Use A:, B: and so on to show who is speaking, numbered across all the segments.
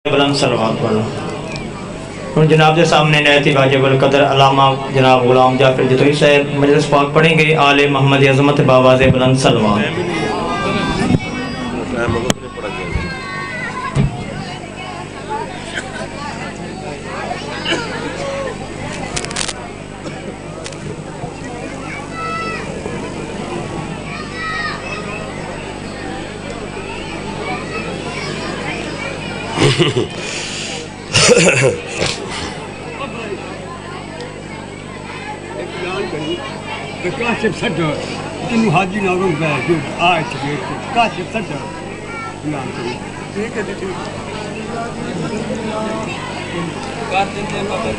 A: बुलंद सलवात पढ़ो। हम जनाब के सामने नयती वाजिबुल कदर अलामा जनाब गुलाम जाफर जतोई साहब मजलिस पाक पढ़ेंगे आले मोहम्मद अज़मत बावाज़ बुलंद सलवात।
B: काशिफ सदर इन हाजी नारों में जो आए थे काशिफ सदर नाम से ठीक है ठीक कर देते हैं बाबा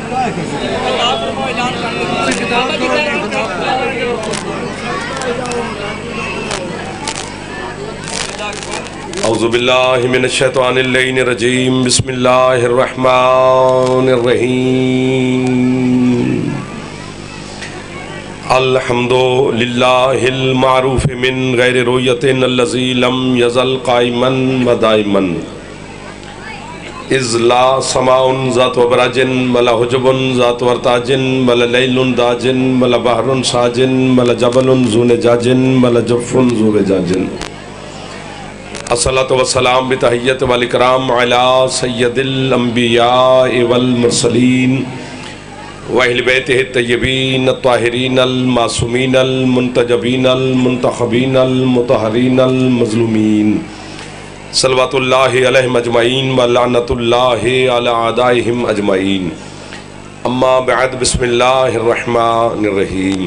B: क्या करते अल्लाह फरमाए ऐलान कर दो
C: औज़ु बिल्लाहि मिनश शैतानिर रजीम बिस्मिल्लाहिर रहमानिर रहीम अल्हम्दुलिल्लाहिल मारूफ मिन गैरि रुयतिन अल्लज़ी लम यज़ल क़ाइमन व दाइमन इज़ ला समाउन ज़ात वबराजिन वला हुजुबुन ज़ात वरताजिन वला लैलुन दाजिन वला बहरुन साजिन वला जबलुन ज़ून जाजिन वला जफ़ुन ज़ूब जाजिन अस्सलातु वस्सलाम बितहियत वल इकराम अला सय्यदिल अंबिया वल मुरसलीन व अहले बैतिहि तय्यबीन अत्ताहिरीन अल मासूमीन अल मुंतजबीन अल मुंतखबीन अल मुतहरीन अल मज़लूमीन सल्लल्लाहु अलैहिम अजमईन व लानतुल्लाहि अला आदाइहिम अजमईन अम्मा बअद बिस्मिल्लाहिर रहमानिर रहीम।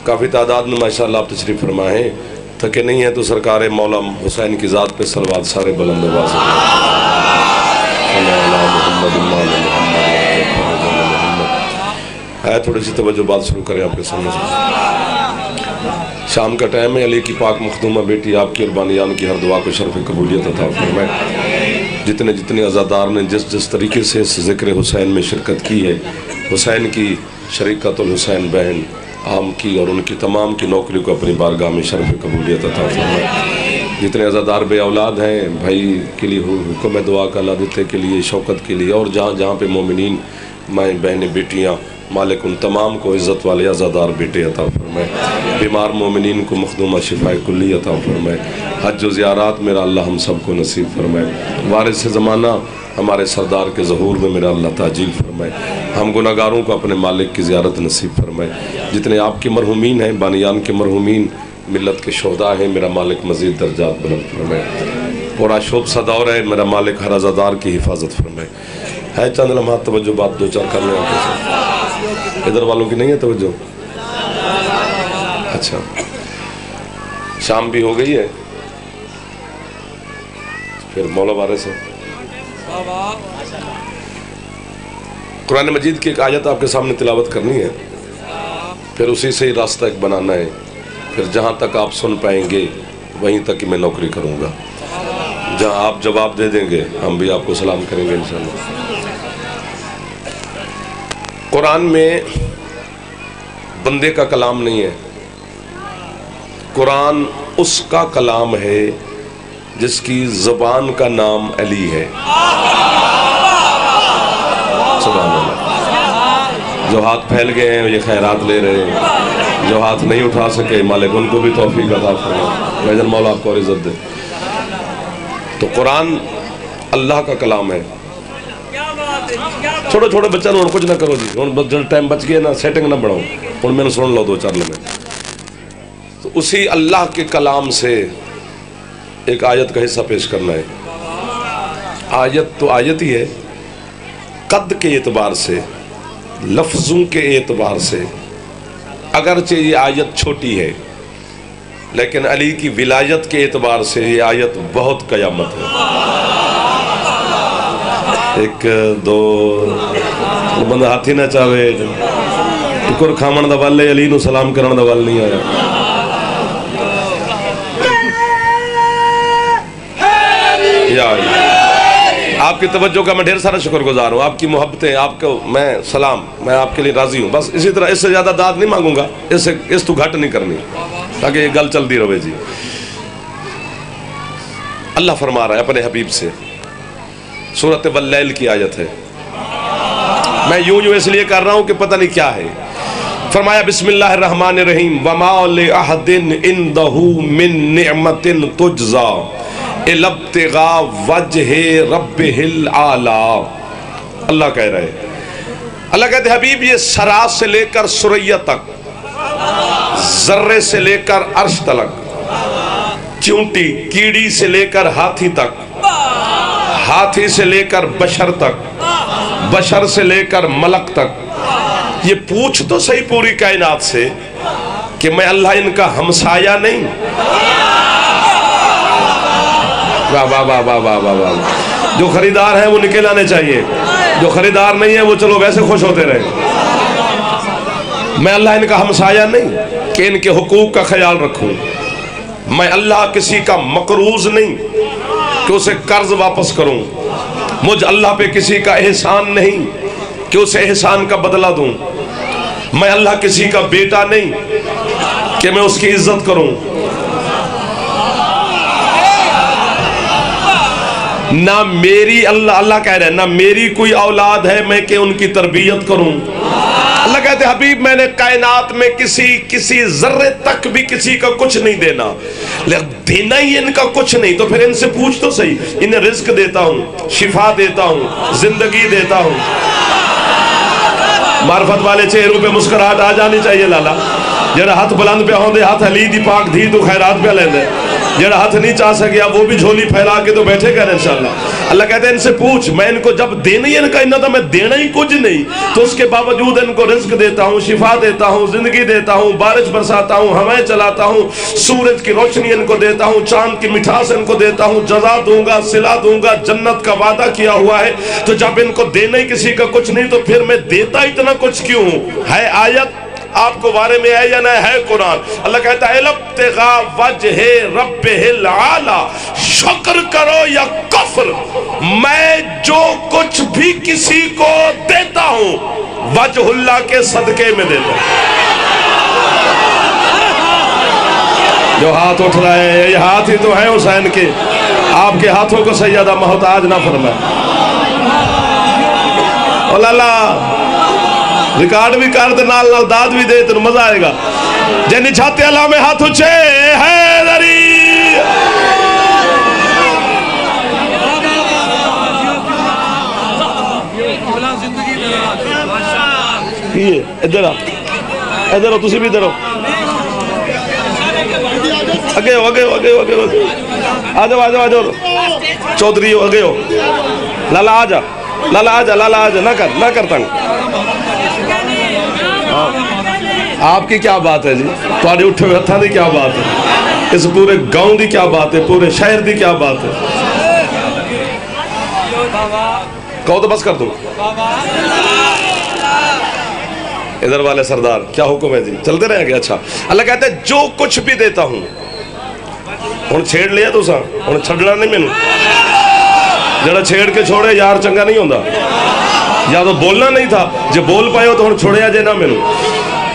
C: काफ़ी तादाद में माशाअल्लाह आप तशरीफ़ फरमा हैं, थके नहीं है तो सरकार मौला हुसैन की ज़ात पे सलवात सारे बुलंद आवाज़ है। थोड़ी सी तवज्जो बात शुरू करें आपके सामने से। शाम का टाइम है, अली की पाक मखदूमा बेटी आपकी और बानियान की हर दुआ को शर्फ कबूलियत अता फरमाए। जितने जितने अज़ादार ने जिस जिस तरीके से इस ज़िक्र हुसैन में शिरकत की है, हुसैन की शरीकतुल हुसैन बहन आम की और उनकी तमाम की नौकरी को अपनी बारगाह में शर्फ कबूलियत अता फरमाए। जितने अज़ादार बे औलाद हैं, भाई के लिए हुक्म दुआ का लादते के लिए, शौकत के लिए, और जहाँ जहाँ पे मोमिनीन माएँ बहनें बेटियाँ, मालिक उन तमाम को इज़्ज़त वाले अज़ादार बेटे अता फरमाए। बीमार मोमिनीन को मखदूमा शिफाए कुल्ली अता फरमाए। हज व ज़ियारात मेरा अल्लाह हम सबको नसीब फरमाए। वारिस ज़माना हमारे सरदार के ज़हूर में मेरा अल्लाह ताजील फरमाए। हम गुनाहगारों को अपने मालिक की ज़ियारत नसीब फरमाए। जितने आपके मरहूमीन हैं, बानियान के मरहूमीन, मिल्लत के शोहदा हैं, मेरा मालिक मज़ीद दर्जात बुलंद फरमाए। पूरा शोभ सा दौर है, मेरा मालिक हर अज़ादार की हिफाजत फरमाए। है चंद लम्हा तवज्जो बात दो चार कर लें। इधर वालों की नहीं है तवज्जो? अच्छा, शाम भी हो गई है, फिर मौला वारे से कुरान मजीद की एक आयत आपके सामने तिलावत करनी है, फिर उसी से ही रास्ता एक बनाना है। फिर जहाँ तक आप सुन पाएंगे वहीं तक ही मैं नौकरी करूँगा। जहाँ आप जवाब दे देंगे हम भी आपको सलाम करेंगे इंशाअल्लाह। कुरान में बंदे का कलाम नहीं है, कुरान उसका कलाम है जिसकी ज़बान का नाम अली है। सुभान अल्लाह। जो हाथ फैल गए हैं ये खैरात ले रहे हैं, जो हाथ नहीं उठा सके मालिक उनको भी तौफीक अता फरमाए। वैजन मौला आपको और इज़्ज़त दे। तो कुरान अल्लाह का कलाम है। छोटे छोटे बच्चा हूँ कुछ ना करो जी, हूँ जो टाइम बच गया ना, सेटिंग ना बढ़ाओ, हूँ मैंने सुन लो दो चार लम्हे। तो उसी अल्लाह के कलाम से एक आयत का हिस्सा पेश करना है। आयत तो आयत ही है, कद के एतबार से, लफ्ज़ों के एतबार से अगरचे ये आयत छोटी है, लेकिन अली की विलायत के एतबार से ये आयत बहुत क़यामत है। एक दो बंदा हाथी ना चाहे टुकर खावन दा वल है, अली नू सलाम करन दा वल नहीं आया। आपकी तवज्जो का मैं ढेर सारा शुक्रगुजार हूँ, आपकी मोहब्बतें, आपको मैं सलाम, मैं आपके लिए राजी हूँ। बस इसी तरह, इससे ज़्यादा दाद नहीं मांगूंगा, इस तो घट नहीं करनी, ताकि ये गल चलती रहे जी। अल्लाह फरमा रहा है अपने हबीब से, सूरत वल्लैल की आयत है। मैं यूं इसलिए कर रहा हूं कि पता नहीं क्या है। फरमाया बिस्मिल्लाहिर्रहमानिर्रहीम वमा लिअहदिन इंदहु मिन निअमतिन तुजज़ा इल्तिगा वजहे रब्बिहिल आला। अल्लाह कह रहे हैं, अल्लाह कहते हबीब ये सरा से लेकर सुरैया तक, जर्रे से लेकर अर्श तक, चूंटी कीड़ी से लेकर हाथी तक, हाथी से लेकर बशर तक, बशर से लेकर मलक तक, ये पूछ तो सही पूरी कायनात से कि मैं अल्लाह इनका हमसाया नहीं। वाह वाह वाह वाह वाह वाह वाह। जो खरीदार है वो निकल आने चाहिए, जो खरीदार नहीं है वो चलो वैसे खुश होते रहे। मैं अल्लाह इनका हमसाया नहीं कि इनके हुकूक का ख्याल रखूं। मैं अल्लाह किसी का मकरूज नहीं कि उसे कर्ज वापस करूं। मुझ अल्लाह पे किसी का एहसान नहीं कि उसे एहसान का बदला दूं। मैं अल्लाह किसी का बेटा नहीं कि मैं उसकी इज्जत करूं। ना मेरी अल्लाह कह रहे हैं ना मेरी कोई औलाद है मैं कि उनकी तरबियत करूं। अल्लाह कहते हबीब मैंने कायनात में किसी जर्रे तक भी किसी का कुछ नहीं देना, लेकिन देना ही इनका कुछ नहीं। तो फिर इनसे पूछ तो सही, इन्हें रिस्क देता हूं, शिफा देता हूं, जिंदगी देता हूं। मार्फत वाले चेहरों पे मुस्कुराहट आ जानी चाहिए लाला। जरा हाथ बुलंद पे होंदे हाथ अली दी पाक धी तो खैरात पे लेंदे, जरा हाथ नहीं चाह सकिया वो भी झोली फैला के तो बैठे कर इंशाल्लाह। अल्लाह कहते हैं इनसे पूछ, मैं इनको जब देना ही इनका इन्ना तो मैं देना ही कुछ नहीं, तो उसके बावजूद इनको रिस्क देता हूँ, शिफा देता हूँ, जिंदगी देता हूँ, बारिश बरसाता हूँ, हवाएं चलाता हूँ, सूरज की रोशनी इनको देता हूँ, चांद की मिठास इनको देता हूँ, जजा दूंगा, सिला दूंगा, जन्नत का वादा किया हुआ है। तो जब इनको देना ही किसी का कुछ नहीं तो फिर मैं देता इतना कुछ क्यों हूँ? है आयत आपको बारे में है या नहीं है कुरान। अल्लाह कहता है इल्तिगा वजहे रब्बिहिल आला, शुक्र करो या कुफ्र। मैं जो कुछ भी किसी को देता हूं वजहुल्लाह के सदके में देता हूं। जो हाथ उठ रहे हैं ये हाथ ही तो है हुसैन के, आपके हाथों को सैयदा मोहताज ना फरमाए। ओ लाला रिकॉर्ड भी कर दे, नाल नाल दाद भी दे, तेन मजा आएगा। जैनी छाते अल्लाह में हाथ उच्चे हैदरी। इधर आ, इधर हो, तुसी भी इधर हो, अगे हो, अगे हो, अगे हो, अगे हो, आ जाओ, आ जाओ, आ जाओ, चौधरी हो, अगे हो। लाला आ जा, लाला आ जा, लाला आ जा, ना कर तंग। आपकी क्या बात है जी, थोड़े उठे हुए हथा की क्या बात है, इस पूरे गांव की क्या बात है, पूरे शहर की क्या बात है। कहो तो बस कर दो। इधर वाले सरदार क्या हुक्म है जी, चलते रहेंगे। अच्छा अल्लाह कहते है जो कुछ भी देता हूं, हुण छेड़ लिया तुसा, हुण छड़ना नहीं मैनू। जरा छेड़ के छोड़े यार चंगा नहीं होता, या तो बोलना नहीं था, जो बोल पाए हो तो हुण छोड़िया जे ना मैनू,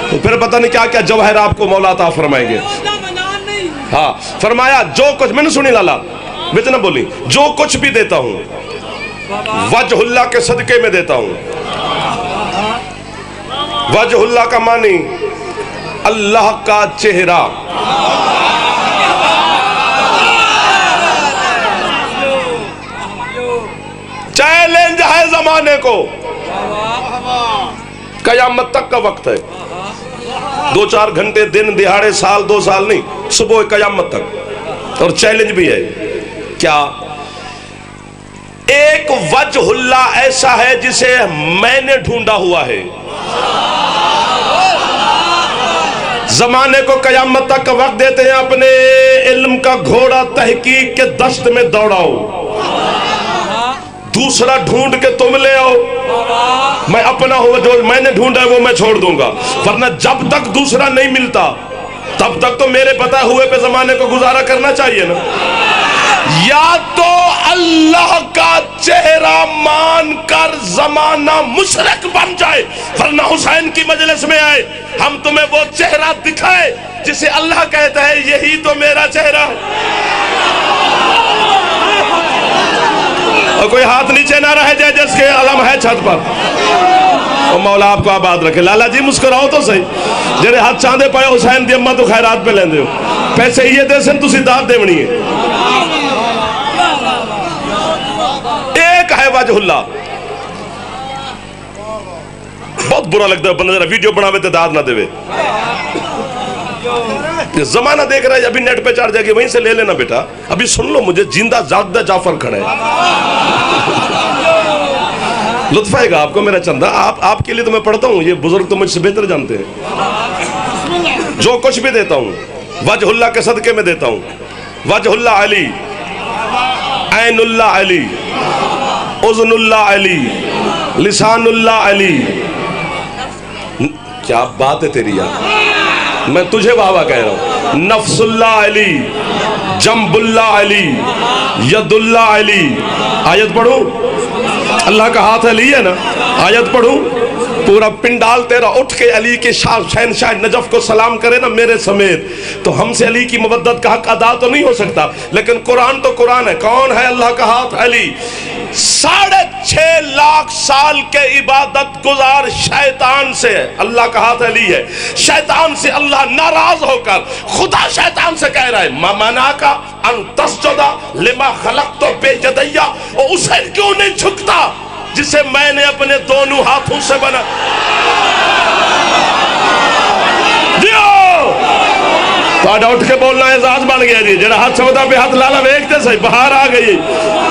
C: तो फिर पता नहीं क्या क्या जवाहर आपको मौला अता फरमाएंगे। हाँ फरमाया जो कुछ, मैंने सुनी लाला बिच ना बोली, जो कुछ भी देता हूं वजहुल्लाह के सदके में देता हूं। वजहुल्लाह का मानी अल्लाह का चेहरा। चैलेंज है जमाने को, कयामत तक का वक्त है, 2-4 घंटे, दिन दिहाड़े, साल 2 साल नहीं, सुबह कयामत तक। और चैलेंज भी है क्या? एक वजहुल्लाह ऐसा है जिसे मैंने ढूंढा हुआ है। जमाने को कयामत तक का वक्त देते हैं, अपने इल्म का घोड़ा तहकीक के दश्त में दौड़ाओ, दूसरा ढूंढ के तुम ले आओ। मैं अपना हो जो मैंने ढूंढा है वो मैं छोड़ दूंगा, वरना जब तक दूसरा नहीं मिलता तब तक तो मेरे बताए हुए पे जमाने को गुजारा करना चाहिए ना। या तो अल्लाह का चेहरा मानकर जमाना मुशरक बन जाए, वरना हुसैन की मजलिस में आए, हम तुम्हें वो चेहरा दिखाए जिसे अल्लाह कहता है यही तो मेरा चेहरा है। और कोई हाथ नीचे ना रह जाए जिसके अलम है छत पर। और मौला आपको आबाद रखे। लाला जी मुस्कुराओ तो सही, जेरे हाथ चांदे पाए हुसैन दी अम्मा तो खैरात पे लेंदे हो, पैसे ये दे सन तुसी दाद देवनी है। एक है वजहुल्लाह, बहुत बुरा लगता है बंदा जरा वीडियो बनावे तो दाद ना देवे। जमाना देख रहा है, अभी नेट पे चढ़ जाएगी, वहीं से ले लेना बेटा। अभी सुन लो मुझे, जिंदा जागदा जाफर खड़ा है। लुत्फ आएगा आपको मेरा चंदा। आपके लिए तो मैं पढ़ता हूँ, ये बुजुर्ग तो मुझसे बेहतर जानते हैं। जो कुछ भी देता हूँ वजहुल्लाह के सदके में देता हूँ। वजहुल्लाह अली, ऐनुल्लाह अली, उज़्नुल्लाह अली, लिसानुल्लाह अली। क्या बात है तेरी यार, मैं तुझे बाबा कह रहा हूं। नफ्सुल्लाह अली, जम्बुल्लाह अली, यदुल्लाह अली। आयत पढ़ूं? अल्लाह का हाथ अली है ना, आयत पढ़ूं? पूरा पिंडाल तेरा उठ के अली के शहनशाह नजफ को सलाम करे ना मेरे समेत, तो हमसे अली की मोहब्बत का हक अदा तो नहीं हो सकता, लेकिन कुरान तो कुरान है। कौन है अल्लाह का हाथ? अली। 6.5 लाख साल के इबादत गुजार शैतान से अल्लाह का हाथ अली है। शैतान से अल्लाह नाराज होकर खुदा शैतान से कह रहा है, मना का अंतस्जुदा लिमा खलक़्तु बियदैया, और उसे क्यों नहीं झुकता जिसे मैंने अपने दोनों हाथों से बना। तो उठ के बोलना एजाज बन गया जी। जरा हाथ सौदा पे हाथ लाला वेखते सही बाहर आ गई।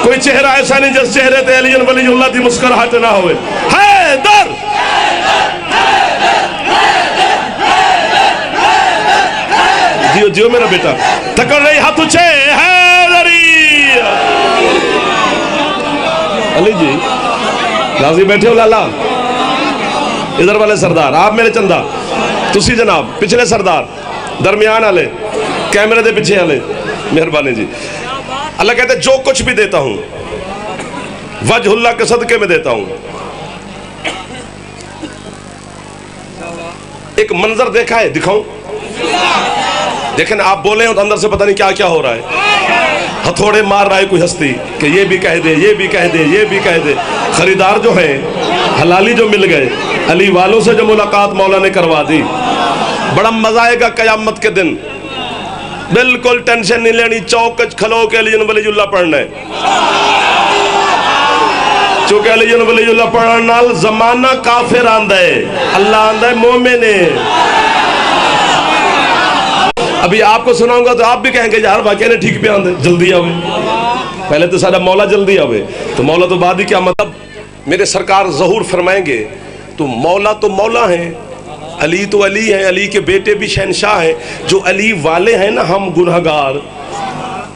C: कोई चेहरा ऐसा नहीं जिस चेहरे ते अली वलीउल्लाह दी मुस्कुराहट ना होवे। हैदर जियो जियो मेरा बेटा, तकड़ रही हाथ ऊंचे। हैदरी अली जी राजी बैठे हो लाला, इधर वाले सरदार आप मेरे चंदा, तुसी जनाब पिछले सरदार, दरमियान वाले, कैमरे दे पीछे वाले, मेहरबानी जी। अल्लाह कहते जो कुछ भी देता हूं वजहुल्लाह के सदके में देता हूं। एक मंजर देखा है, दिखाऊं? देखें आप बोले हो तो अंदर से पता नहीं क्या क्या हो रहा है। हथौड़े मार रहा है कोई हस्ती कि ये भी कह दे, ये भी कह दे, ये भी कह दे। खरीदार जो है हलाली जो मिल गए, अली वालों से जो मुलाकात मौला ने करवा दी, बड़ा मजा आएगा कयामत के दिन। बिल्कुल टेंशन नहीं लेनी, चौक खलो के अली वलीउल्लाह पढ़ना है, चूंकि अली वलीउल्लाह पढ़ने नाल जमाना काफिर आंदा है, अल्लाह आंदा है मोमिन है। अभी आपको सुनाऊंगा तो आप भी कहेंगे यार वाकई ने ठीक पे आंदे, जल्दी आवे। पहले तो सारा मौला जल्दी आवे, तो मौला तो बाद ही क्या मतलब। मेरे सरकार ज़हूर फरमाएंगे तो मौला है, अली तो अली है, अली के बेटे भी शहनशाह हैं। जो अली वाले हैं ना, हम गुनहगार,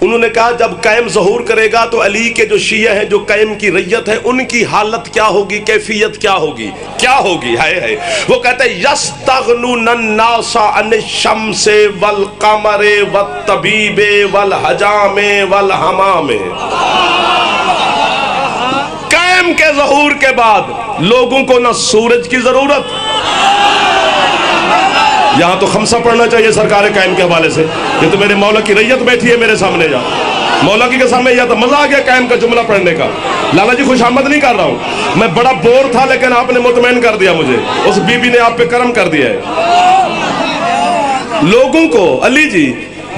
C: उन्होंने कहा जब कैम ज़हूर करेगा तो अली के जो शिया हैं, जो कैम की रैयत है, उनकी हालत क्या होगी, कैफियत क्या होगी, क्या होगी? है वो कहते हैं यस्तगनुन्नासा अनिश्शम्से वल कमरे वत्तबीबे वल हजामे वल हमामे। कैम के ज़हूर के बाद लोगों को न सूरज की जरूरत, यहां तो खमसा पढ़ना चाहिए सरकार कायम के हवाले से। ये तो मेरे मौला की रैयत बैठी है मेरे सामने, जा मौला की के सामने, या तो मजा आ गया कायम का जुमला पढ़ने का। लाला जी खुशामद नहीं कर रहा हूं, मैं बड़ा बोर था लेकिन आपने मुतमैन कर दिया मुझे, उस बीबी ने आप पे करम कर दिया है। लोगों को अली जी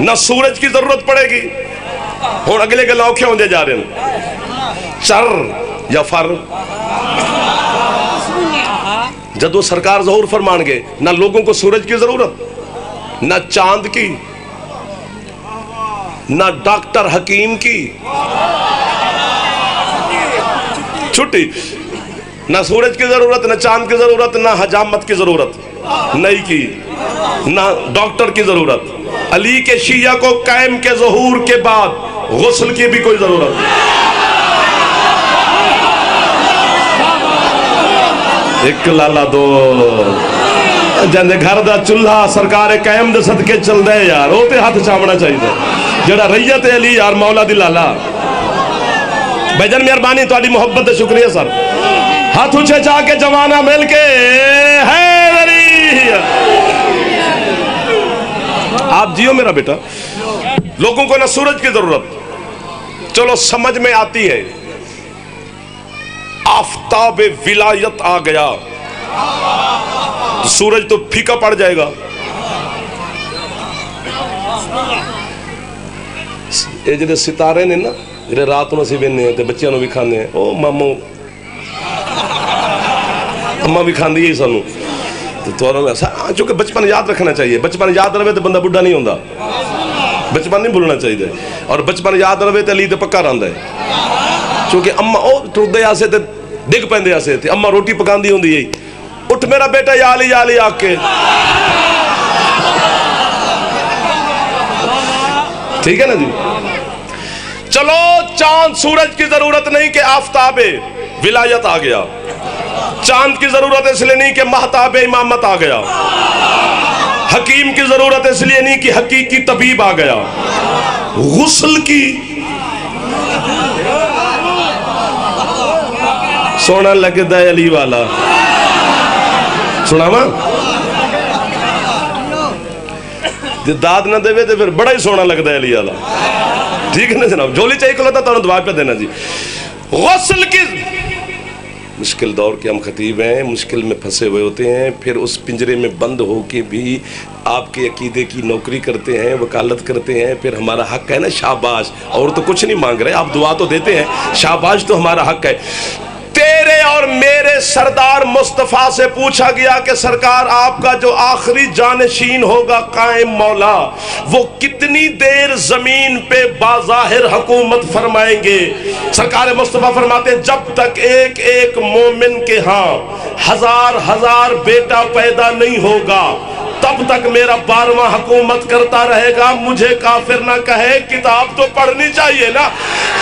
C: न सूरज की जरूरत पड़ेगी। हुण अगले के लौखे होंदे जा रहे हैं, चर या फर। जब वो सरकार ज़हूर फरमानगे, ना लोगों को सूरज की जरूरत, ना चांद की, ना डॉक्टर हकीम की छुट्टी, ना सूरज की जरूरत, ना चांद की जरूरत, ना हजामत की जरूरत नहीं की, ना डॉक्टर की जरूरत। अली के शिया को कायम के ज़हूर के बाद गुस्ल की भी कोई जरूरत। एक लाला दो जंदे घर दा चूल्हा सरकार कायम दे सदके चलदा है यार, वो ते हाथ चावना चाहिए जड़ा रैयत अली यार मौला दी लाला। भाईजान मेहरबानी तुहाडी मोहब्बत दा शुक्रिया सर। हाथ ऊंचे जाके जमाना मिल के है अली। आप जियो मेरा बेटा। लोगों को ना सूरज की जरूरत, चलो समझ में आती है, आफताब विलायत आ गया तो सूरज तो फीका पड़ जाएगा। ये जो सितारे ने ना जो रात में असीं वेंदे हैं तो बच्चों भी खाते हैं, ओ मामो अम्मा भी खाती है सानू, तो चूंकि बचपन याद रखना चाहिए। बचपन याद रहे तो बंदा बुढ़ा नहीं होता, बचपन नहीं भूलना चाहिए। और बचपन याद रहे तो अली तो पक्का रहा है, क्योंकि अम्मा ओ टुरदे आसे ते डिग पैंदे आसे ते अम्मा रोटी पकांदी होंदी है, उठ मेरा बेटा या अली आके, ठीक है ना जी। चलो चांद सूरज की जरूरत नहीं कि आफताबे विलायत आ गया, चांद की जरूरत इसलिए नहीं कि महताब इमामत आ गया, हकीम की जरूरत इसलिए नहीं कि हकीकी तबीब आ गया, गुस्ल की सोना लगता है अली वाला, सुनावा जो दाद ना देवे तो फिर बड़ा ही सोना लगता है अली वाला, ठीक है ना जनाब। झोली चाहिए खुला था दुआ पे देना जी। गुस्ल की मुश्किल दौर के हम खतीब हैं, मुश्किल में फंसे हुए होते हैं, फिर उस पिंजरे में बंद होके भी आपके अकीदे की नौकरी करते हैं, वकालत करते हैं, फिर हमारा हक है ना शाबाश। और तो कुछ नहीं मांग रहे, आप दुआ तो देते हैं, शाबाश तो हमारा हक है। तेरे और मेरे सरदार मुस्तफ़ा से पूछा गया कि सरकार आपका जो आखिरी जानशीन होगा कायम मौला, वो कितनी देर जमीन पे बाज़ाहिर हुकूमत फरमाएंगे। सरकार मुस्तफ़ा फरमाते हैं जब तक एक एक मोमिन के यहाँ हजार हजार बेटा पैदा नहीं होगा तब तक मेरा 12वां हुकूमत करता रहेगा। मुझे काफिर ना कहे, किताब तो पढ़नी चाहिए ना।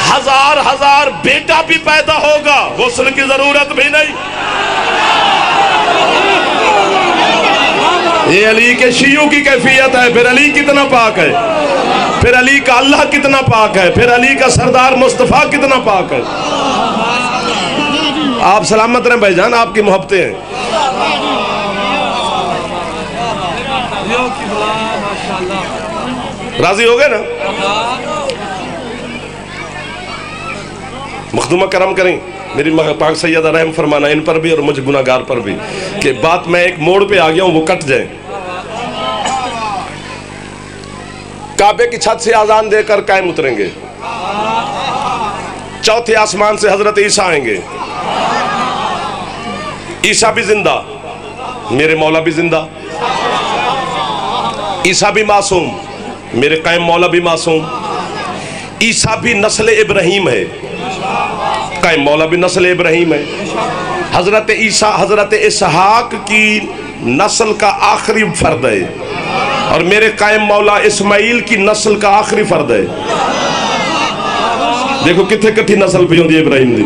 C: हजार हजार बेटा भी पैदा होगा, गुस्ल की जरूरत भी नहीं। ये अली के शियों की कैफियत है। फिर अली कितना पाक है, फिर अली का अल्लाह कितना पाक है, फिर अली का सरदार मुस्तफ़ा कितना पाक है। आप सलामत रहें भाईजान, आपकी मोहब्बतें हैं। राजी हो गए ना? मखदूमा करम करें मेरी पाक सैयदा रहम फरमाना इन पर भी और मुझ गुनाहगार पर भी कि बात मैं एक मोड़ पे आ गया हूं वो कट जाए। काबे की छत से आजान देकर कायम उतरेंगे, चौथे आसमान से हजरत ईसा आएंगे। ईसा भी जिंदा, मेरे मौला भी जिंदा। ईसा भी मासूम, मेरे कायम मौला भी मासूम। ईसा भी नस्ल इब्राहीम है, कायम मौला भी नस्ल इब्राहीम है। हजरत ईसा हजरत इसहाक की नस्ल का आखिरी फर्द है और मेरे कायम मौला इस्माइल की नस्ल का आखिरी फर्द है। देखो कितने कट्ठी नस्ल पे होती है इब्राहीम दी।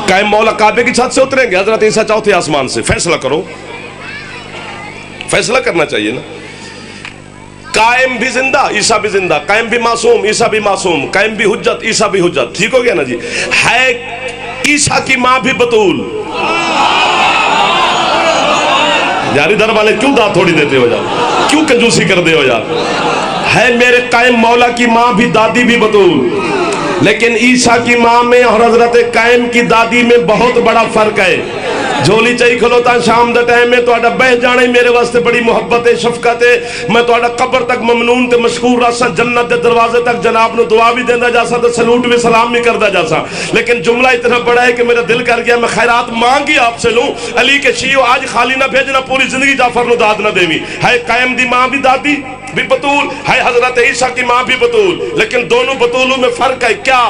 C: कायम मौला काबे की छत से उतरेंगे, हजरत ईसा चौथे आसमान से। फैसला करो, फैसला करना चाहिए ना। कायम भी जिंदा, ईसा भी जिंदा। कायम भी मासूम, ईसा भी मासूम। कायम भी हुज्जत, ईसा भी हुज्जत। ठीक हो गया ना जी। है ईसा की मां भी बतूल। यार इधर वाले क्यों दांत थोड़ी देते हो यार, क्यों कंजूसी कर दे हो यार। है मेरे कायम मौला की मां भी, दादी भी बतूल। लेकिन ईसा की मां में और हजरत कायम की दादी में बहुत बड़ा फर्क है। झोली चाहिए खलोता शाम द टाइम में तो बह जाना ही मेरे वास्ते बड़ी मुहब्बत है, शफकत है। मैं तो कब्र तक ममनून ते मशकूर रहा, जन्नत के दरवाजे तक जनाब ने दुआ भी देना जासा तो सलूट भी सलाम भी करता जासा। लेकिन जुमला इतना बड़ा है कि मेरा दिल कर गया मैं खैरात मांगी आपसे लूं। अली के शियो आज खाली ना भेजना, पूरी जिंदगी जाफर नु दाद ना देवी। है कायम दी मां भी दादी भी बतूल, है हजरत ईसा की मां भी बतूल। लेकिन दोनों बतूलों में फर्क है क्या?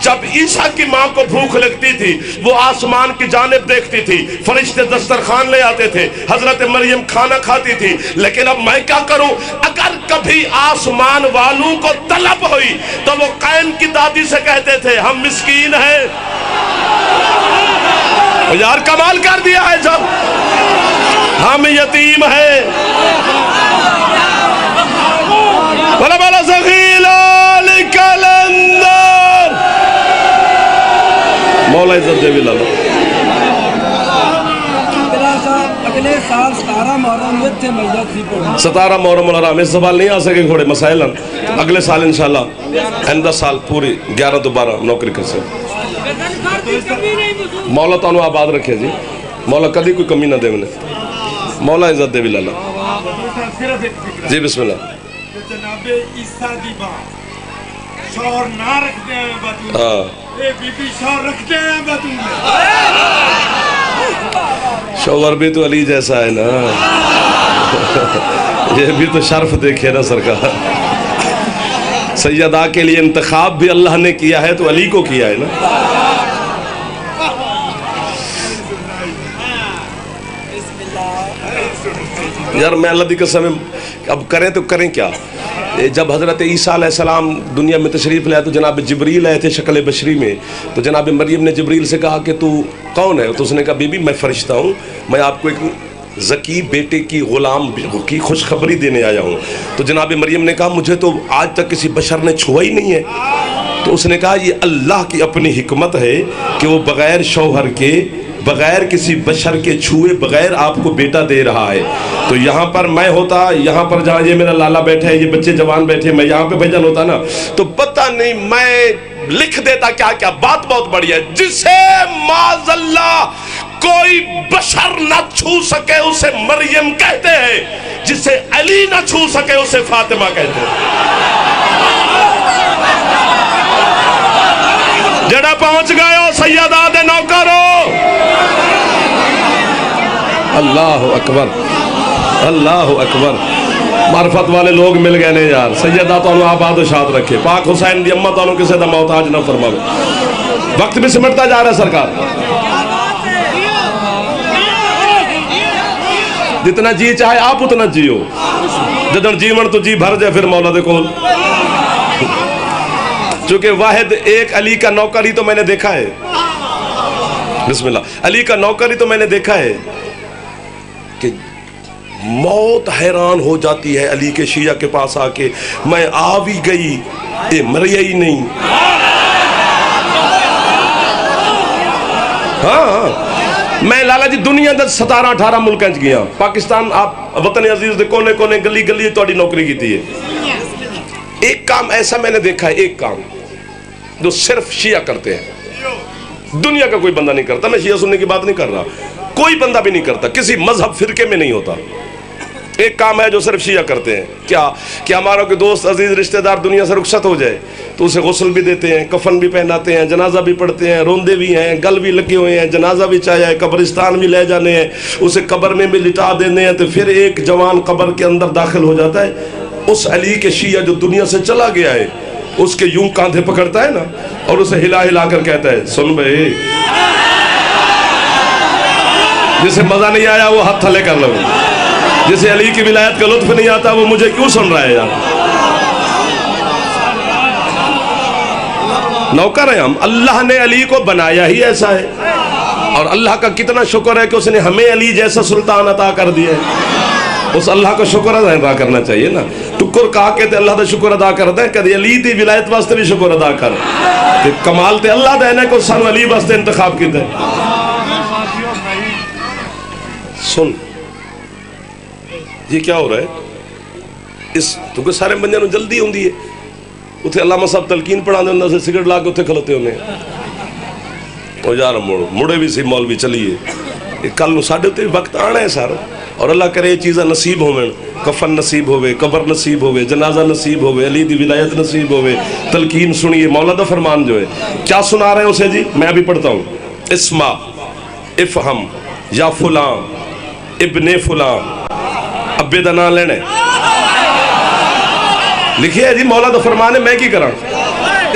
C: जब ईसा की मां को भूख लगती थी वो आसमान की जानिब देखती थी, फरिश्ते दस्तरखान ले आते थे, हजरत मरियम खाना खाती थी। लेकिन अब मैं क्या करूं, अगर कभी आसमान वालों को तलब हुई तो वो कायम की दादी से कहते थे हम मिस्कीन हैं। यार कमाल कर दिया है, जब हम यतीम हैं। बला बला मौला इज्जत देवी लाला।
D: अगले साल 17 मुहर्रम
C: 17 मुहर्रम इस सवाल नहीं आ सके, थोड़े मसाइल अगले साल इंशाल्लाह 10 साल पूरी 11 दोबारा नौकरी कर सकते। मौला तो आबाद रखे जी, मौला कभी कोई कमी ना दे मैंने, मौला इज्जत दे भी लाला जी। बिस्मिल्लाह।
E: जनाबे ईसा दी बात शौर ना रखते हैं बतूल,
C: हाँ
E: ए बीबी शौर रखते हैं बतूल।
C: शौहर भी तो अली जैसा है ना, ये भी तो शर्फ देखे ना सरकार। सैयदा के लिए इंतखाब भी अल्लाह ने किया है तो अली को किया है ना। यार मैं अल्लाह की कसम, अब करें तो करें क्या। जब हज़रत ईसा अलैहिस्सलाम दुनिया में तशरीफ़ लाए तो जनाब जिब्रील आए थे शक्ल बशरी में, तो जनाब मरियम ने जिब्रील से कहा कि तू कौन है, तो उसने कहा बीबी मैं फ़रिश्ता हूँ, मैं आपको एक ज़की बेटे की ग़ुलाम की खुशखबरी देने आया हूँ। तो जनाब मरियम ने कहा मुझे तो आज तक किसी बशर ने छुआ ही नहीं है। तो उसने कहा ये अल्लाह की अपनी हिकमत है कि वो बग़ैर शौहर के, बग़ैर किसी बशर के छुए बग़ैर आपको बेटा दे रहा है। तो यहाँ पर मैं होता, यहाँ पर जहाँ ये मेरा लाला बैठा है, ये बच्चे जवान बैठे, मैं यहाँ पे भजन होता ना तो पता नहीं मैं लिख देता क्या क्या। बात बहुत बढ़िया है, जिसे माज़ल्ला कोई बशर ना छू सके उसे मरियम कहते हैं, जिसे अली ना छू सके उसे फातिमा कहते हैं। जड़ा पहुंच गए हो सैयदा दे नौकरो। अल्लाह अकबर, अल्लाह अकबर। मार्फत वाले लोग मिल गए ने यार। सैयदा तो आबाद शाद रखे, पाक हुसैन दी अम्मा तो किसी का मोहताज ना फरमावे। वक्त भी सिमटता जा रहा है सरकार, जितना जी चाहे आप उतना जियो, जदन जीवन तो जी भर जाए फिर मौला दे कोल। चूंकि वाहिद एक अली का नौकर ही तो मैंने देखा है, बिस्मिल्लाह, अली का नौकर ही तो मैंने देखा है कि मौत हैरान हो जाती है अली के शिया के पास आके, मैं आ भी गई ये मरिया ही नहीं। हाँ मैं लाला जी दुनिया के 17-18 मुल्कों च गया, पाकिस्तान आप वतन अजीज के कोने कोने गली गली थोड़ी नौकरी की है। एक काम ऐसा मैंने देखा है, एक काम जो सिर्फ शिया करते हैं, दुनिया का कोई बंदा नहीं करता। मैं शिया सुनने की बात नहीं कर रहा, कोई बंदा भी नहीं करता, किसी मजहब फिरके में नहीं होता। एक काम है जो सिर्फ शिया करते हैं, क्या कि हमारा कोई दोस्त अजीज रिश्तेदार दुनिया से रुखसत हो जाए तो उसे गुस्ल भी देते हैं, कफन भी पहनाते हैं, जनाजा भी पढ़ते हैं, रोंदे भी हैं, गल भी लगे हुए हैं, जनाजा भी चाहिए, कब्रिस्तान भी ले जाने हैं, उसे कब्र में भी लिटा देने हैं। तो फिर एक जवान कब्र के अंदर दाखिल हो जाता है, उस अली के शिया जो दुनिया से चला गया है उसके यूं कांधे पकड़ता है ना और उसे हिला हिला कर कहता है सुन भाई, जिसे मजा नहीं आया वो हाथ थले कर लो, जिसे अली की विलायत का लुत्फ नहीं आता वो मुझे क्यों सुन रहा है यार। नौकर है हम, अल्लाह ने अली को बनाया ही ऐसा है और अल्लाह का कितना शुक्र है कि उसने हमें अली जैसा सुल्तान अता कर दिया है। उस अल्लाह का शुक्र अदा करना चाहिए ना। टुकुर कहा के ते अल्लाह का शुक्र अदा करते हैं, कभी अली दी विलायत वास्ते भी शुक्र अदा कर, कमाल ते अल्लाह देने को सानू अली वास्ते इंतखाब किया। सुन ये क्या हो रहा है, इस क्योंकि सारे बंदे नूं जल्दी होंदी है, उत्थे अल्लामा साहब तलकीन पढ़ाते होंगे, सिगरेट ला के उत्थे खलोते होने और यार मुड़े भी सी मौलवी चलिए, कल नूं साडे उत्ते वक्त आना है सर। और अल्लाह करे ये चीज़ां नसीब होवन, कफन नसीब होवे, कब्र नसीब होवे, जनाजा नसीब होवे, अली दी विलायत नसीब होवे, तलकीन सुनिए। मौला दा फरमान जो है क्या सुना रहे हैं उसे जी, मैं अभी पढ़ता हूँ। इस्मा इफ़हम या फुलां इब्ने फुलां, अब्बे दा नाम लेना लिखिए जी, मौला दा फरमान है, मैं की करा।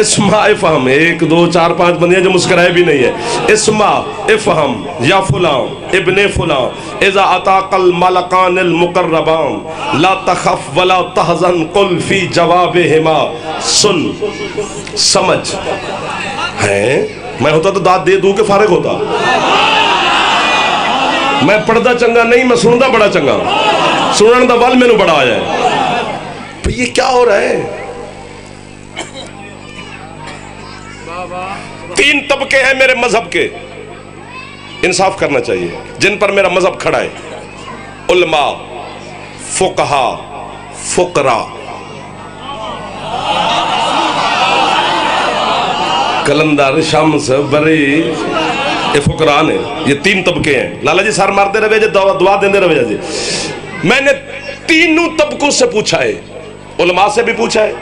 C: इस्मा इफ़हम, 1 2 4 5 बंदे जो मुस्कुराए भी नहीं है। इस्मा इफ़हम या फुलां इब्ने फुलां इज़ा अताकल मलकानिल मुकर्रबान ला तखफ वला तहज़न कुल फी जवाबिहिमा। सुन समझ है, मैं होता तो दाद दे दूं के फारिग होता। मैं पढ़दा चंगा नहीं, मैं सुनदा बड़ा चंगा, सुनने दा बल मैनू बड़ा आया है। तो ये क्या हो रहा है, 3 तबके हैं मेरे मजहब के, इंसाफ करना चाहिए, जिन पर मेरा मजहब खड़ा है। उलमा, फुकहा, फुकरा। कलंदर, शम्स, बरी, ये फुकरान है। ये 3 तबके हैं। लाला जी सर मारते रहे जी, दुआ देते रहे जी। मैंने तीनों तबकों से पूछा है, उलमा से भी पूछा है,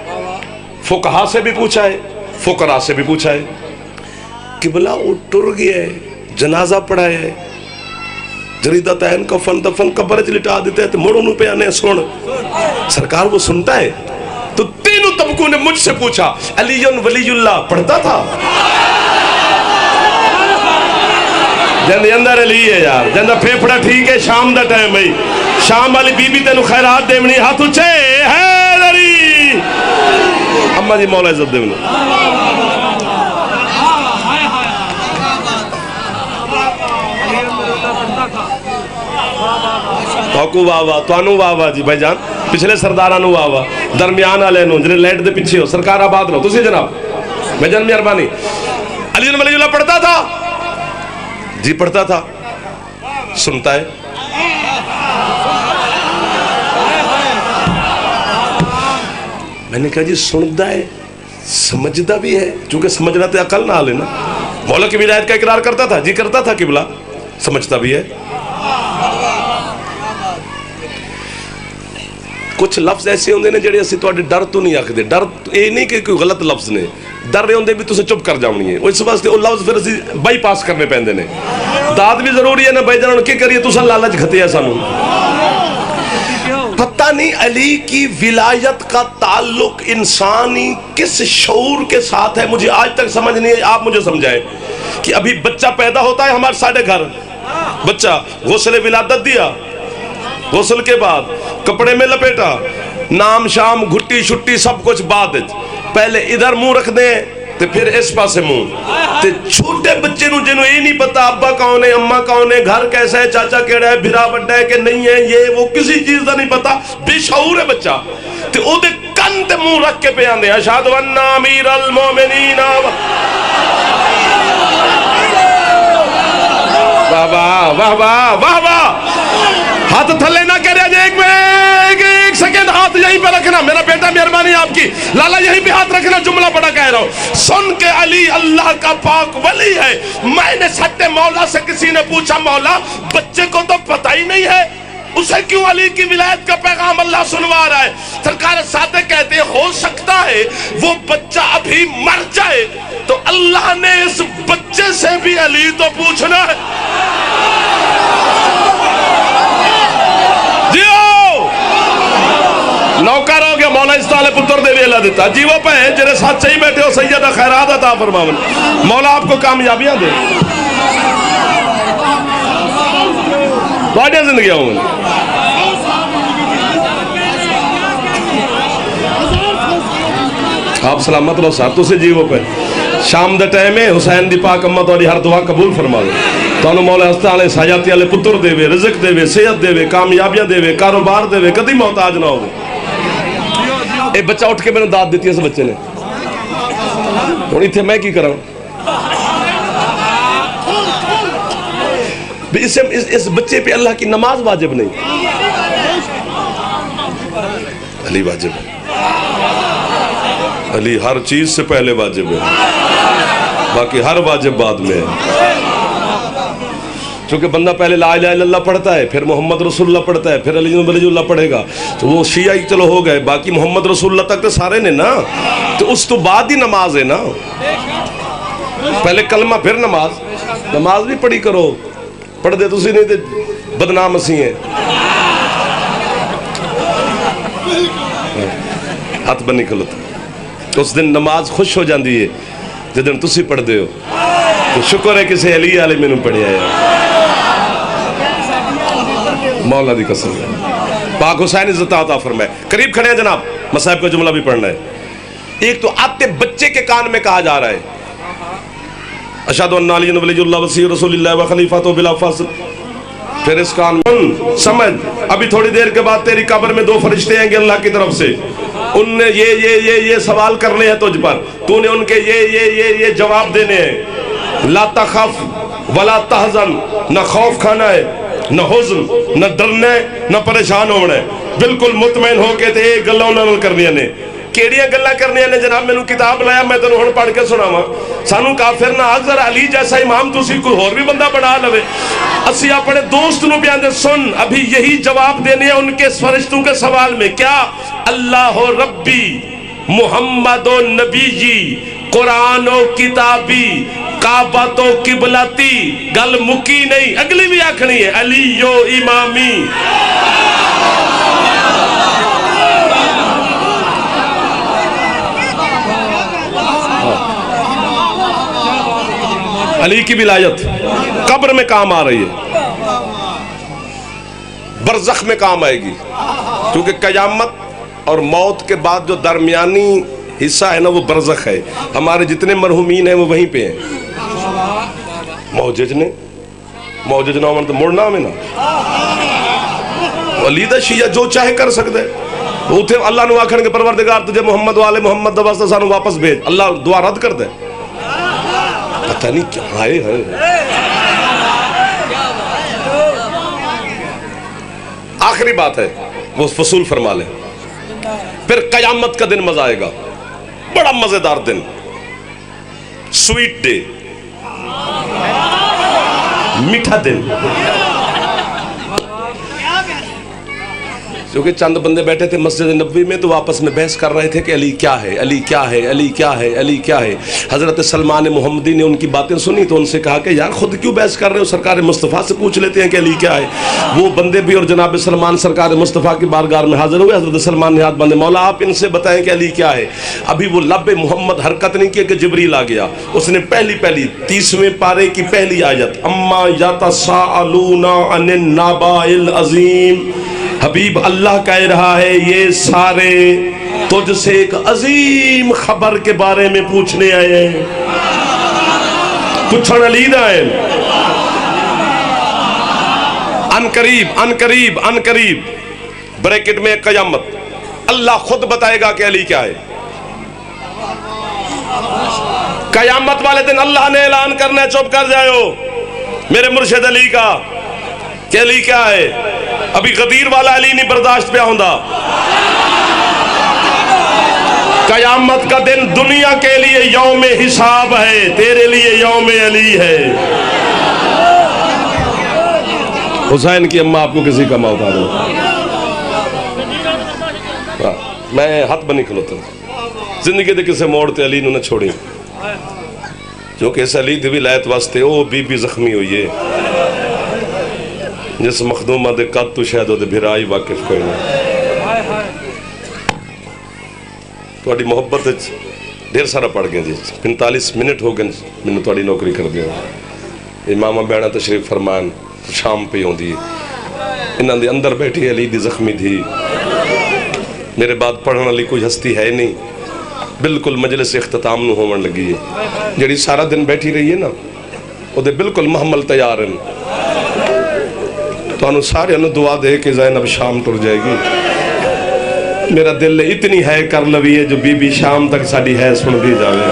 C: फुकहा से भी पूछा है, फुकरा से भी पूछा है। किबला वो टुर गया है, जनाजा पढ़ाया है, जरीदा तहन कफन दफन कब्र च लिटा देते हैं, तो मुड़ उन्होंने पे आने सुन सरकार वो सुनता है। तो तीनों तबकों ने मुझसे पूछा, अलीयुन वलीयुल्लाह पढ़ता था? जंदे अंदर अली है यार, जंदा फेफड़ा ठीक है, शाम दा टाइम भाई, शाम वाली बीबी तेन खैरात देवनी, हाथ उच्चे है दरी अम्मा जी मौला इज्जत देवनी। ताकू वाह वाह, तानू वाह वाह जी भाईजान, पिछले सरदारा नु वाह वाह, दरमियान वाले नु जिन्हें लाइट दे पीछे हो, सरकार आबाद रहो तुसी जनाब, भाईजान मेहरबानी। अली वलीउल्लाह पढ़ता था जी, पढ़ता था। सुनता है? मैंने कहा जी सुनता है, समझता भी है, क्योंकि समझना तो अकल ना लेना। मौला की विलायत का इकरार करता था जी, करता था किबला, समझता भी है। कुछ लफ्ज ऐसे होंगे ने जेडे असं तुहाडे डर तो नहीं आखते, डर ये नहीं कि कोई गलत लफ्ज ने, डर रहे होंगे भी तुसें चुप कर जानी है, इस वास्ते वो लफ्ज फिर असं बाईपास करने पैंदे ने। दाद भी जरूरी है ना भाई जान, की करिए, तुसा लालच खतिया सानू। पता नहीं अली की विलायत का ताल्लुक इंसानी किस शऊर के साथ है, मुझे आज तक समझ नहीं है। आप मुझे समझाए कि अभी बच्चा पैदा होता है हमारे साढ़े घर, बच्चा गुस्ल विलादत दिया, गुस्ल के बाद कपड़े में लपेटा, नाम शाम घुट्टी छुट्टी सब कुछ बाद, पहले इधर मुंह रख दे ते फिर इस पासे मुंह। ते छोटे बच्चे नु जिन्हों ये नहीं पता अब्बा कौन है, अम्मा कौन है, घर कैसा है, चाचा केड़ा है, भिरा बड़ा है कि नहीं है, ये वो किसी चीज का नहीं पता, बेशऊर है बच्चा। ते ओदे कन ते मुंह रख के पे आंदे अशहदु अन्ना अमीरुल मोमिनीन। वाह वाह वाह वाह वाह वाह, हाथ थले ना करे, एक सेकंड हाथ यहीं पे रखना, मेरा बेटा मेहरबानी आपकी, लाला यहीं पे हाथ रखना, जुमला बड़ा कह रहा हूं। सुन के अली अल्लाह का पाक वली है। मैंने सट्टे मौला से किसी ने पूछा, मौला बच्चे को तो पता ही नहीं है, उसे क्यों अली की विलायत का पैगाम अल्लाह सुनवा रहा है? सरकार साथे कहते हो सकता है वो बच्चा अभी मर जाए, तो अल्लाह ने इस बच्चे से भी अली तो पूछना है। नौकर हो गया, मौला इस ताले पुत्र दे वेला देता जी, वो पे जेरे साथ सही बैठे हो, सैयदा खैरात अता फरमावन, मौला आपको कामयाबियां दे, बहुत जिंदगी होंगी। आप सलामत रहो साहब, तुसे जीवो पे शाम दे टाइम है, हुसैन दी पाक अम्मा तुहाडी हर दुआ कबूल फरमावे, तुहानू मौला हस्ता वाले सजाती वाले पुत्र देवे, रिज़्क देवे, सेहत देवे, कामयाबियां देवे, कारोबार देवे, कदी मोहताज ना होवे। ये बच्चा उठ के मैंने दाद दी इस बच्चे ने, हुण इत्थे मैं की करा? इस बच्चे पे अल्लाह की नमाज वाजिब नहीं, अली वाजिब है, अली हर चीज से पहले वाजिब है, बाकी हर वाजिब बाद में है। क्योंकि बंदा पहले ला इलाहा इल्लल्लाह पढ़ता है, फिर मोहम्मद रसूलुल्लाह पढ़ता है, फिर अली वलीउल्लाह पढ़ेगा, तो वो शिया ही चलो हो गए, बाकी मोहम्मद रसूलुल्लाह तक तो सारे ने ना, तो उस तो बाद ही नमाज है ना, पहले कलमा फिर नमाज, नमाज भी पढ़ी करो, पढ़ दे तुसी नहीं तो बदनाम असी है। हाथ बनी खलोता, उस दिन नमाज खुश हो जाती है जिस दिन तुसी पढ़ते हो, तो शुक्र है किसी अली वाले मैनू पढ़िया है, मौला दी कसम है। पाक हुसैन इज्जत अता फरमाए। करीब खड़े हैं जनाब, मसाहिब का जुमला भी पढ़ना है। एक तो आते बच्चे के कान में कहा जा रहा है अशहदु अन्ना अलिय्यन वलियुल्लाह वसी रसूलुल्लाह व खलीफतुहु बिला फस्ल, फिर इस कान में समझ, अभी थोड़ी देर के बाद तेरी कब्र में 2 फरिश्ते आएंगे अल्लाह की तरफ से, उनने ये सवाल करने हैं तुझ पर, तूने उनके ये जवाब देने हैं। ला तखफ वला तहजन, न खौफ खाना है, न हुज़्न, न डरना है, न परेशान होना है, बिल्कुल मुतमईन होके ते गल्लां उन्हां नाल करनियां ने। केड़ियां गल्लां करनियां ने जनाब, मैनू किताब लाया, मैं तेनों हुण पढ़ के सुनावां। सानू काफिर ना अज़हर अली जैसा इमाम तुसी कोई होर भी बंदा बना लवे। असी अपने दोस्त नू बयान दे, सुन अभी यही जवाब देने हैं उनके फरिश्तों के सवाल में। क्या? अल्लाह रब्बी मुहम्मद नबी जी कुरान किताबी काबा तो किबलाती। गल मुकी नहीं, अगली भी आखनी है, अली यो इमामी। अली की विलायत कब्र में काम आ रही है, बरज़ख में काम आएगी, क्योंकि कयामत और मौत के बाद जो दरमियानी हिस्सा है ना वो बरज़ख है। हमारे जितने मरहुमीन हैं वो वहीं पे हैं। मौजज ना मन तो मुड़ना में ना अली दा शिया जो चाहे कर सकते हैं। उथे अल्लाह नू आखणगे परवरदिगार तुझे मुहम्मद वाले मुहम्मद दा वास्ते सानू वापस भेज, अल्लाह दुआ रद्द कर दे। पता नहीं क्या है। आखिरी बात है वो फसूल फरमा ले, फिर कयामत का दिन मजा आएगा, बड़ा मजेदार दिन, स्वीट डे, मीठा दिन। क्योंकि चंद बंदे बैठे थे मस्जिद नबवी में तो आपस में बहस कर रहे थे कि अली क्या है, अली क्या है, अली क्या है, अली क्या है। हजरत सलमान मोहम्मदी ने उनकी बातें सुनी तो उनसे कहा कि यार खुद क्यों बहस कर रहे हो, सरकार मुस्तफ़ा से पूछ लेते हैं कि अली क्या है। वो बंदे भी और जनाब सलमान सरकार मुस्तफ़ा की बारगाह में हाजिर हुए। हजरत सलमान ने हाथ बंदे, मौला आप इनसे बताएं कि अली क्या है। अभी वो लब्बे मोहम्मद हरकत नहीं की कि जिब्रील आ गया। उसने पहली 30वें पारे की पहली आयत, अम्मा यतसाअलूना अनिन नबाइल अज़ीम, हबीब अल्लाह कह रहा है ये सारे तुझसे एक अजीम खबर के बारे में पूछने आए हैं। कुछ अलीदा है, अनकरीब ब्रैकेट में कयामत, अल्लाह खुद बताएगा कि अली क्या है। कयामत वाले दिन अल्लाह ने ऐलान करना है, चुप कर जाओ मेरे मुर्शिद अली का कि अली क्या है। अभी गदीर वाला अली नहीं बर्दाश्त पे होंदा। कयामत का दिन दुनिया के लिए यौम हिसाब है, तेरे लिए यौम अली है। हुसैन की अम्मा आपको किसी का मौत आ दो, मैं हाथ बनी खलोता जिंदगी के किसी मोड़ ते अली ने छोड़ी, क्योंकि इस अली दी विलायत वास्ते वो बीबी जख्मी हुई है जिस मखदूमा दे कद तो शायद वो भिरा ही वाकिफ कोई नहीं। थोड़ी मोहब्बत ढेर सारा पड़ गया जी, 45 मिनट हो गए मैंने थोड़ी नौकरी कर दिया। मामा बहना तशरीफ फरमान शाम पे आँदी है, इन्हों के अंदर बैठी अली दी जख्मी थी। मेरे बाद पढ़ने वाली कोई हस्ती है नहीं, बिल्कुल मजलिस इख्तिताम नूं होवन लगी है। जिहड़ी सारा दिन बैठी रही है ना वो बिल्कुल महमल तैयार हैं। तो सारे दुआ दे के ज़ैनब शाम तुर जाएगी। मेरा दिल इतनी है कर लवी है जो बीबी शाम तक साड़ी है सुनती जाए,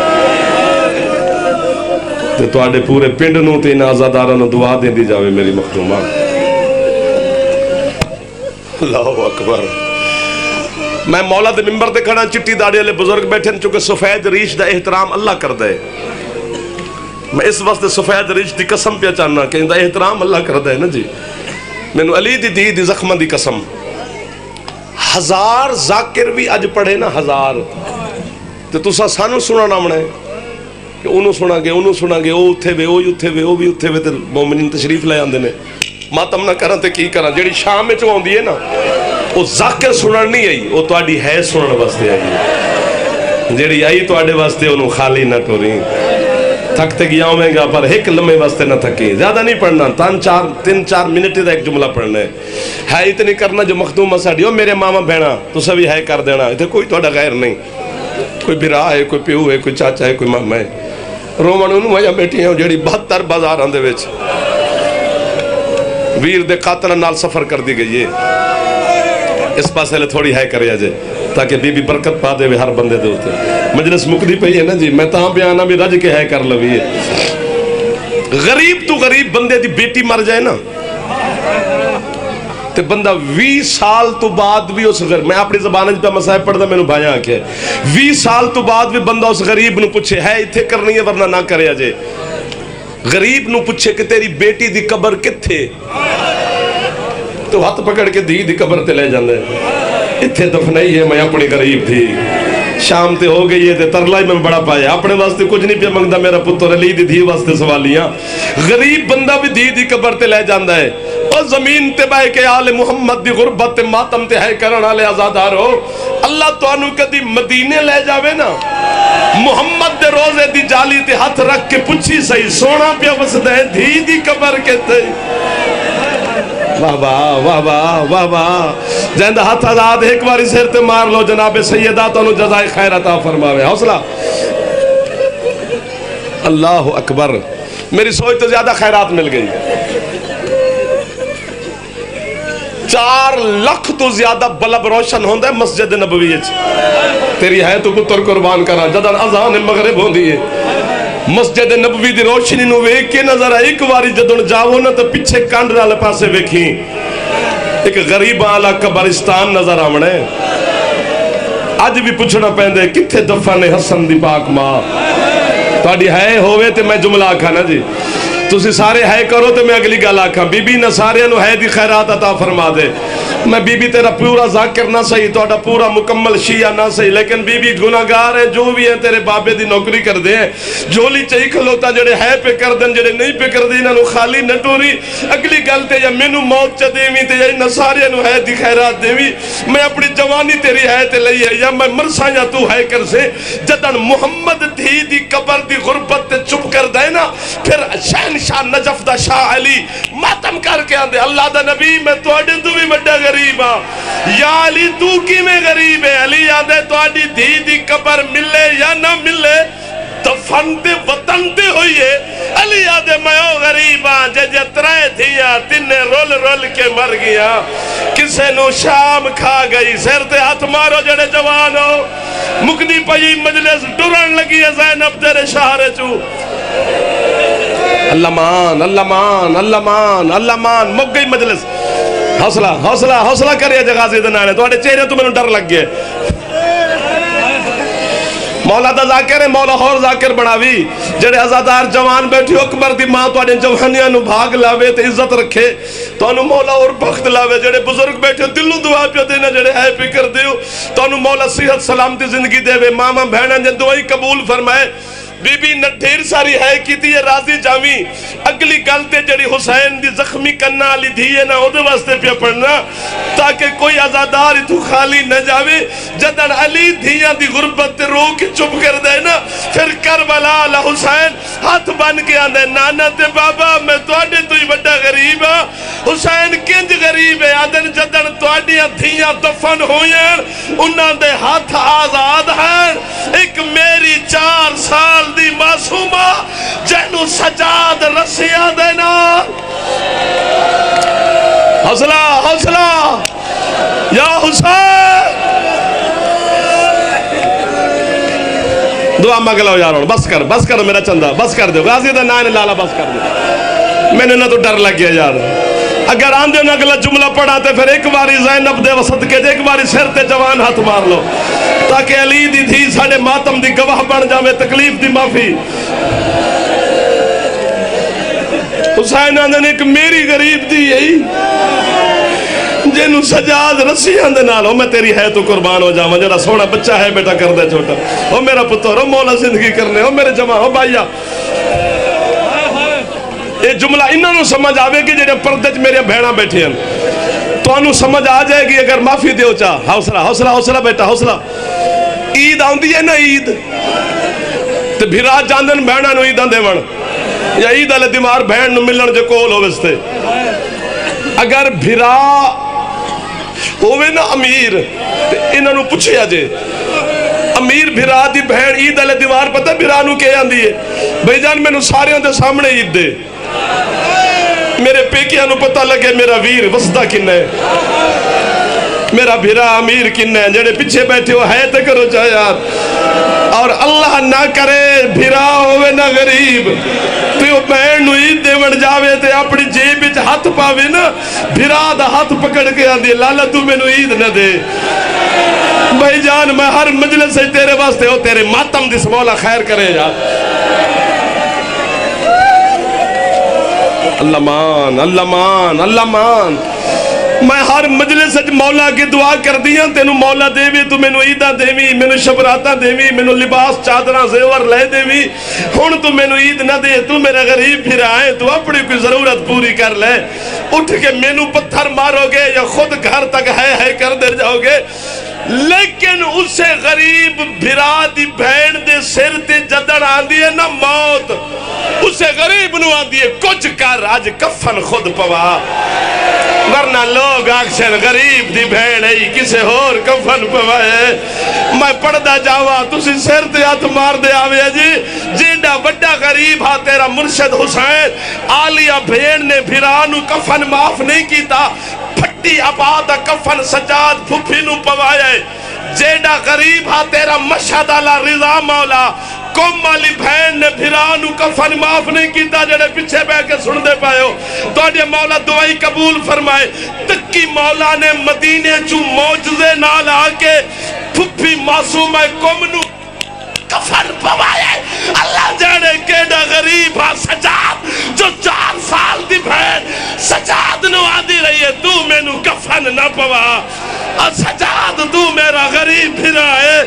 C: तो तुहाडे पूरे पिंड नूं ते इन्हां आज़ादारां नूं दुआ देंदी जावे मेरी मखदूमा। अल्लाहु अकबर। मैं मौला दे मिंबर ते खड़ा, चिट्टी दाड़ी वाले बुजुर्ग बैठे, चूंकि सफेद रीछ का एहतराम अल्लाह करता है। मैं इस वास्ते सफेद रीछ की कसम पे चाहना कि इनका एहतराम अल्लाह करता है ना जी। मैनू अली दी दी दी जख्म की कसम, 1000 जाकिर भी अज पढ़े ना 1000, तो तुसा सानू सुनाना होना है कि उन्होंने सुनागे वो उत्थे वे, वो उत्थे वे, वो भी उत्थे वे, तो मोमिनीन तशरीफ ले आते हैं। मातम ना करा तो की करा। जी शाम में आती है ना वो जाकिर सुनन नहीं आई, वो तुहाडी है सुनने वास्ते आई। जी आई तुहाडे वास्ते उन्होंने खाली ना टोरी, थक ते गया होगा पर एक लम्हे वास्ते ना थकी। ज्यादा नहीं पढ़ना, 3-4 मिनट का एक जुमला पढ़ना है इतनी करना जो मखदूमा साड़ी। मेरे मामा बहना तुसा भी है कर देना, इतने कोई थोड़ा गैर नहीं, कोई बिरा है, कोई प्यू है, कोई चाचा है, कोई मामा है। रोमन उन्होंने वजह बैठी है जी 72 बाजारों के वीर दे कातल नाल सफर कर दी गई है। इस पास थोड़ी है करे अजे ताकि बीबी बरकत पा दे हर बंदे दे उत्ते। मजलिस मुकदी पई है ना जी, मैं तां बयाना भी रज के है कर लवी है। गरीब तो गरीब बंदे दी बेटी मर जाए ना तो बंदा 20 साल तो बाद भी उस मैं अपनी जबान पे मसाहब पढ़ता मैंने भाया आख्या 20 साल तो बाद भी बंदा उस गरीब नूं पूछे है इत्थे करनी है वरना ना करे अजे गरीब नूं पूछे कि तेरी बेटी दी कबर कित्थे तो हाथ पकड़ के धी दी कबर ते ले जांदे इत्थे दफनाई है मैं अपनी गरीब थी शाम ते हो गई है ते तरला ही मैं बड़ा पाया अपने वास्ते कुछ नहीं पे मंगदा मेरा पुत्र अली दी धी वास्ते सवालियां गरीब बंदा भी धी दी कबर ते ले जांदा है और जमीन ते बह के आले मुहम्मद दी गुरबत ते मातम ते है करन वाले आजादार हो अल्लाह तुहानू कदी मदीने ले जावे ना मुहम्मद दे रोजे दी जाली ते हाथ रख के पूछी सही सोना पिया वसदा है धी दी कबर किथे वाह वाह वाह वाह वाह वाह जंद हाथ आजाद एक बारी सिर ते मार लो जनाबे सैयदा तुहानू जज़ाए खैर अता फरमावे हौसला अल्लाह अकबर मेरी सोच तो ज्यादा खैरात मिल गई 4 लाख तो ज्यादा बल्ब रोशन होंदा है मस्जिद नबवी तेरी है तो पुत्र कुर्बान करा जदन अजान मगरिब होंदी है मस्जिद नबवी दी रोशनी नू वेख के नजर एक बारी जदन जावो ना तो पीछे कंड वाले पासे वेखी एक गरीब वाला कब्रिस्तान नजर आवना अज भी पूछना पैंदा किथे दफन है हसन दी पाक मां तुहाडी है होवे ते मैं जुमला आखा ना जी तुसी सारे है करो तो मैं अगली गल आखा बीबी ने सारे नु है दी खैरात अता फरमा दे मैं बीबी तेरा पूरा जाकिर ना सही तुहाडा पूरा मुकम्मल शिया ना सही लेकिन बीबी गुनाहगार है जो भी है तेरे बाबे दी नौकरी कर दे झोली चई खलोता जेड़े है पे कर देन जेड़े नहीं पे कर दे इन्हां नु खाली न टोरी अगली गल ते या मेनू मौत च देवी ते या इन सारे नु है दी खैरात देवी मैं अपनी जवानी तेरी है ते लई है या मैं मरसा या तू है कर से जदन मुहम्मद धी दी कबर दी गुरबत ते चुप कर दे ना फिर शहनशाह नजफ दा शाह अली मातम करके आंदे अल्लाह दा नबी मैं तुहाडे तो भी वड्डा गरीब हां या अली तू किवें गरीब है अली आंदे तुहाडी धी दी कबर मिले या ना मिले दफन ते वतन ते होइए अली आदे मैं ओ गरीब हां जे त्रै थियां तिन्ने रोल रोल के मर गया किसे नु शाम खा गई सिर ते हाथ मारो जेड़े जवान हो मुकनी पई मजलिस टुरन लगी है ज़ैनब तेरे शहर चू अल्लाह मान अल्लाह मान अल्लाह मान अल्लाह मान मुक गई मजलिस हौसला हौसला हौसला करे जगाजी दे नाले तुहाडे चेहरे तो मैनू डर लग गया मौला दा जाकिर है मौला होर जाकिर बनावी जेड़े आजादार जवान बैठे अकबर दी मां तुहाडे जवानियां नु भाग लावे ते इज्जत रखे तुहानू मौला और बख्त लावे जेड़े बुजुर्ग बैठे दिलों दुआ पे देना जेड़े है फिक्र दियो तुहानू मौला सेहत सलामती जिंदगी देवे मामा बहना जे दुआई कबूल फरमाए बीबी ने ढेर सारी है की राजी जावी अगली गल ते जड़ी हुसैन दी जख्मी कन्ना वाली धी है ना ओदे वास्ते पे पढ़ना ताकि कोई आजादार इथू खाली न जावे जदन अली धियां दी गुरबत ते रो के चुप कर दे ना फिर करबला ला हुसैन हाथ बन के आंदे नाना ते बाबा मैं तुहाडे तो ही बड़ा गरीब हां हुसैन किंज गरीब है आदन जदन तुहाडियां धियां दफन होयन उन्हां दे हाथ आजाद हैं एक मेरी 4 साल दी मासूमा जैनू सजाद रसिया देना हौसला हौसला या हुसैन दुआ मंग लो यार बस कर मेरा चंदा बस कर दो गाजी दा नाम लाला बस कर दो मैंने ना तो डर लग गया यार अगर आंदे ना अगला जुमला पढ़ा तो फिर एक बारी ज़ैनब दे वसद के एक बारी सिर ते जवान हाथ मार लो ताकि अली दी थी साडे मातम दी गवाह बन जावे तकलीफ दी माफी हुसैन आंदे एक मेरी गरीब दी यही जेनू सजाद रस्सियां दे नाल मैं तेरी है तो कुर्बान हो जावां जेड़ा सोहना बच्चा है बेटा कर दे छोटा ओ मेरा पुत्र ओ मौला जिंदगी करने ओ मेरे जमा ओ भाईया ये जुमला इन्होंने समझ आवे कि जेडे पर्दे च मेरे बहना बैठे हैं तो समझ आ जाएगी अगर माफी दो चा हौसला हौसला हौसला बेटा हौसला ईद आती है ना ईद तो भिरा जांदन बहना ईदा देवन या ईद वाले दिमार बहन मिलन जो कोल होवे अगर भिरा होवे ना अमीर तो इन्हों पूछे जे अमीर भिरा दी बहन ईद वाले दीवार पता भिरा नू के आंदी है भाई जान मैनू सारे दे सामने ईद दे मेरे पेकिया नू पता लगे मेरा वीर वसदा किन्ना है मेरा भिरा अमीर किन्ना है जेड़े पीछे बैठे हो है तो करो चाहे यार और अल्लाह ना करे भिरा होवे ना गरीब तो बहन नू ईद देवन जावे ते अपनी जेब विच हाथ पावे ना भिरा दा हाथ पकड़ के आंदी लाला तू मैनू ईद न दे। भाई जान मैं हर मजलिस से तेरे वास्ते हो तेरे मातम दिस मौला खैर करे यार। अल्लाह मान अल्लाह मान अल्लाह मान। मैं हर मजलिस मौला की दुआ कर दिया तेनू मौला देवी तू मैनू ईदा देवी मैनू शबराता देवी मैनू लिबास चादर जेवर ले देवी। हुण तू मैनू ईद ना दे तू मेरा गरीब फिर आए तू अपनी कोई जरूरत पूरी कर ले। उठ के मैनू पत्थर मारोगे या खुद घर तक है कर दे जाओगे लेकिन उसे गरीब भिरा दी बहन दे सिर ते जदन आंदी है ना मौत उसे गरीब नू आंदी है कुछ कर अज कफन खुद पवा। वरना लोग आखन गरीब दी बहन है किसे होर कफन पवाए। मैं पढ़दा जावा तुसी सिर ते हाथ मार दे आवे जी जेड़ा बड़ा गरीब हा तेरा मुर्शद हुसैन आलिया बहन ने भिरा नू कफन माफ नहीं कीता फट्टी आबाद कफन सजाद फुफी नू पवाया। जेड़ा गरीब हा तेरा मशहद आला रिजा मौला कौम वाली बहन ने भिरा नू कफन माफ नहीं किया। जेड़े पिछे बह के सुनते पाए तो मौला दुआई कबूल फरमाए। तक्की मौला ने मदीने चू मौजजे नाल आके फुफी मासूम कौम नू कफन पवाए। अल्लाह जाने केड़ा गरीब हा सजाद जो 4 साल दी बहन सजाद नू आंदी रही है तू मैनू कफन ना पवा। सजाद तू मेरा गरीब फिरा है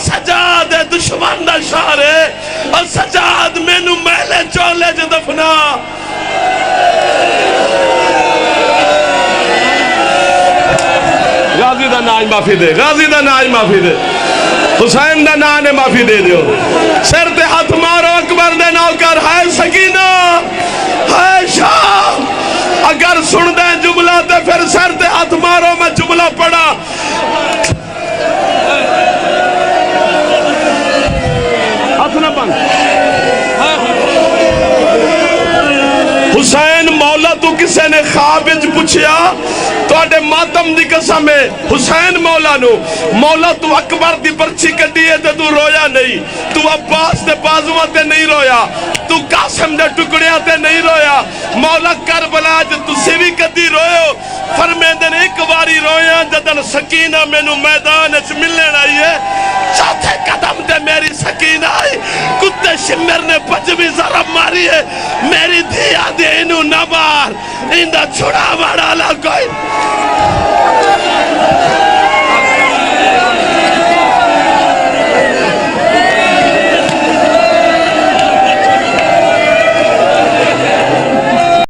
C: सजाद दुश्मन दा शार है सजाद मैनू महले चोले च दफना। गाजी दा नाज माफी दे गाजी दा नाज माफी दे हुसैन दा नाम ने माफी दे दियो। सिर ते हाथ मारो अकबर दे नौकर है सकीना है शाह। अगर सुन दे जुमला तो फिर सिर ते हाथ मारो मैं जुमला पढ़ा। हाथ ना बंद हुसैन मौला तू किसी ने ख्वाब विच पूछया तो मातम दी कसम है हुसैन मौला नु मौला तू अकबर दी पर्ची कड्डी है ते तू रोया नहीं। तू अब्बास दे बाजुआं ते नहीं रोया तू कासिम दे टुकड़ियां ते नहीं रोया। मौला करबला च तुसी भी कदी रोयो फरमांदे ने एक बारी रोया जदन सकीना मैनू मैदान च मिलण आई है। चौथे कदम ते मेरी सकीना आई कुत्ते शिमर ने पजवी जरब मारी है मेरी धिया दे इनू ना मार इंदा छुड़ा वाड़ा ला कोई।